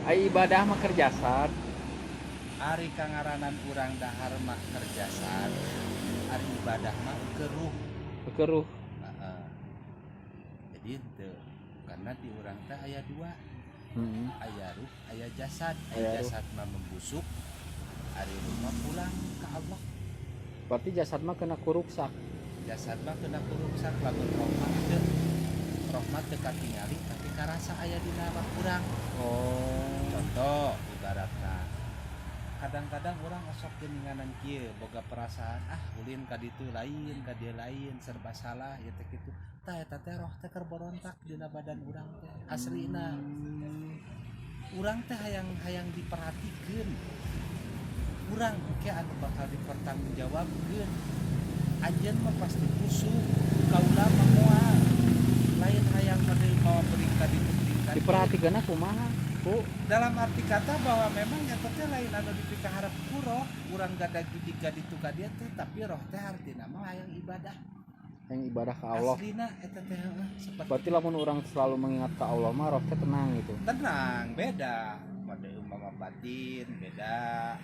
Ai ibadah mah kerjasad. Ari kangaranan urang dahar mah kerjasan, ari ibadah mah keruh. Keruh. Heeh. Jadi teu karena di urang teh aya dua, Heeh. aya ruh, aya jasad. Aya Aya ruh. jasad mah membusuk, ari ruh mah pulang ke Allah. Berarti jasad mah kena kuruksak. Jasad mah kena kuruksak lamun roh mah teu. Roh mah teu katingali tapi karasa aya dina awak urang. Oh. Contoh ibaratna kadang-kadang orang osok geninganan kieu boga perasaan ulin ka ditu lain ka dieu lain serba salah ya teh kitu tah eta teh roh teh keur berontak dina badan urang teh aslina urang teh hayang diperhatikeun urang engke anu bakal dipertanggungjawabkeun anjeun mah pasti kusuk kaula mah moal lain hayang menerima berita ditu Diperhatikan kumaha? Ku dalam arti kata bahwa memang eta teh lain anu dipikaharep ku roh urang gadag jika ditu ka dieu teh tapi roh teh artina mah hayang ibadah yang ibadah ke Allah. aslina eta teh seperti Berarti lamun orang selalu mengingat ke Allah mah roh teh tenang gitu. tenang beda mode umpama batin beda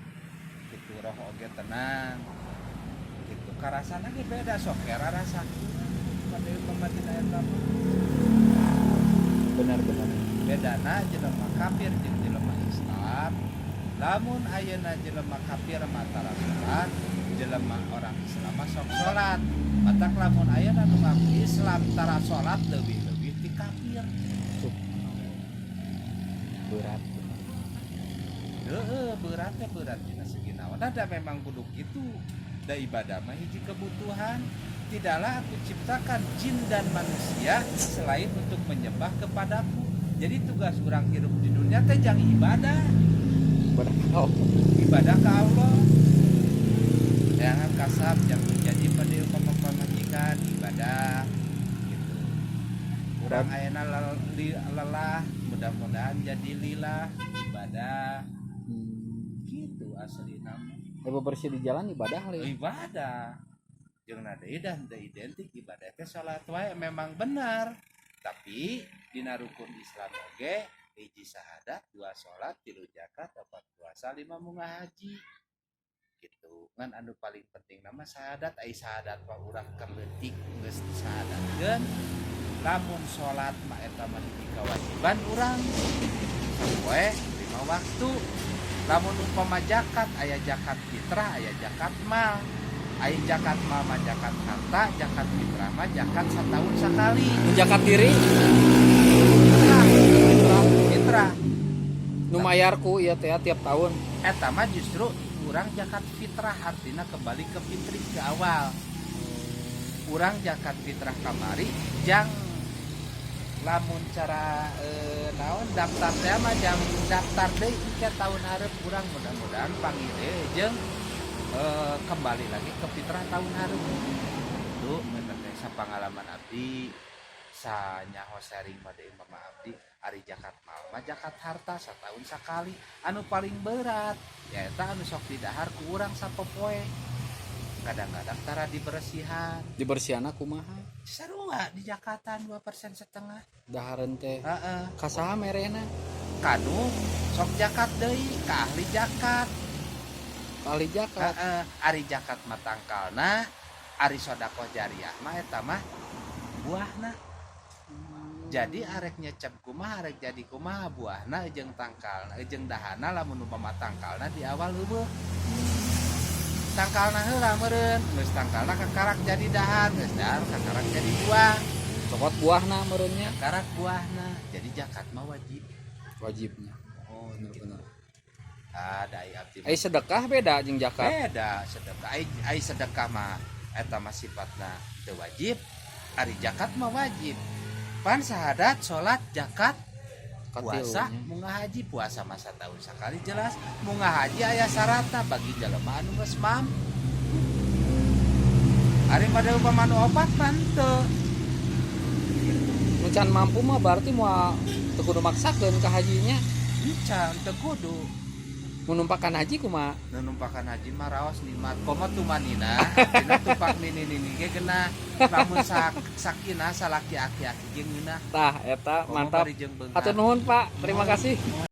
gitu roh oge tenang gitu karasana ge beda sok kera rasakeun mode umpama batin eta Benar-benar. bedana jelema kafir jeung jelema Islam lamun ayeuna jelema kafir mah tara salat jelema orang Islam mah sok salat matak lamun ayeuna nu ngaku Islam tara salat leuwih-leuwih ti kafir Berat. heueuh berat teh berat dina segi naon da memang kudu kitu da ibadah mah hiji kebutuhan tidaklah aku ciptakan jin dan manusia selain untuk menyembah kepadaku jadi tugas orang hidup di dunia teh jangan ibadah Ibadah ke Allah. ibadah ke Allah jangan kasab jangan menjadi pada pemajikan ibadah gitu kurang ayeuna lelah mudah-mudahan jadi lillah ibadah gitu asli nama Bersih di jalan ibadah li. ibadah jeung deui dan teu identik ibadah teh salat wae memang benar tapi dina rukun Islam oge hiji sahadat dua salat tilu zakat opat puasa lima munggah haji gitu ngan anu paling penting nama sahadat ai sahadat mah urang keur leutik geus disahadatkeun lamun salat mah eta mah hiji kewajiban urang poe 5 waktu lamun umpama zakat aya zakat fitrah aya zakat mal aya zakat mal mah zakat harta zakat fitrah mah zakat setahun sekali Menjakat diri fitrah nu mayarku ieu teh tiap tahun. eta mah justru urang zakat fitrah artinya kembali ke fitri ke awal urang zakat fitrah kamari jang lamun cara naon daftar teh mah jang daftar deui ke tahun hareup urang mudah-mudahan pangide jeung kembali lagi ke fitrah tahun hareup itu eta teh sapangalaman abdi sanyaho sharing made mama abdi ari zakat mal mah zakat harta satahun sakali anu paling berat ya eta anu sok didahar ku urang sapopoe kadang-kadang tara dibersihan Dibersihanna kumaha? seru nggak di zakatan 2,5% Dahareun teh. heeh Ka saha merena? kanu sok zakat deui ka ahli zakat Kali zakat. heeh ari zakat mah tangkalna ari sedekah jariah mah eta mah buahna jadi arek nyecep kumaha arek jadi kumaha buahna jeung tangkalna jeung dahana lamun umpama tangkalna di awal heueuh tangkalna heula meureun geus tangkalna kakarak jadi dahan geus dahan kakarak jadi buah Cokot buahna meureunnya kakarak buahna jadi zakat mah wajib wajibnya. oh Bener-bener. ada abdi Ai sedekah beda jeung zakat. beda sedekah ai sedekah mah eta mah sifatna teu wajib ari zakat mah wajib pan sahadat salat zakat puasa Katilunya. munggah haji puasa masa tahun sekali jelas munggah haji aya syaratna bagi jelema anu geus mampu ari pada upama nu opat pan teu Nu can mampu mah berarti moal teu kudu maksakeun ka hajinya. encan teu kudu Mun numpakan haji kumaha? nu numpakan haji mah raos nikmat koma tumanina dina tupak nini ge geunah lamun sakinah salaki aki-aki ge ngeunah Tah eta mantap. bari jeung beunghar. Hatur nuhun Pak. Terima kasih.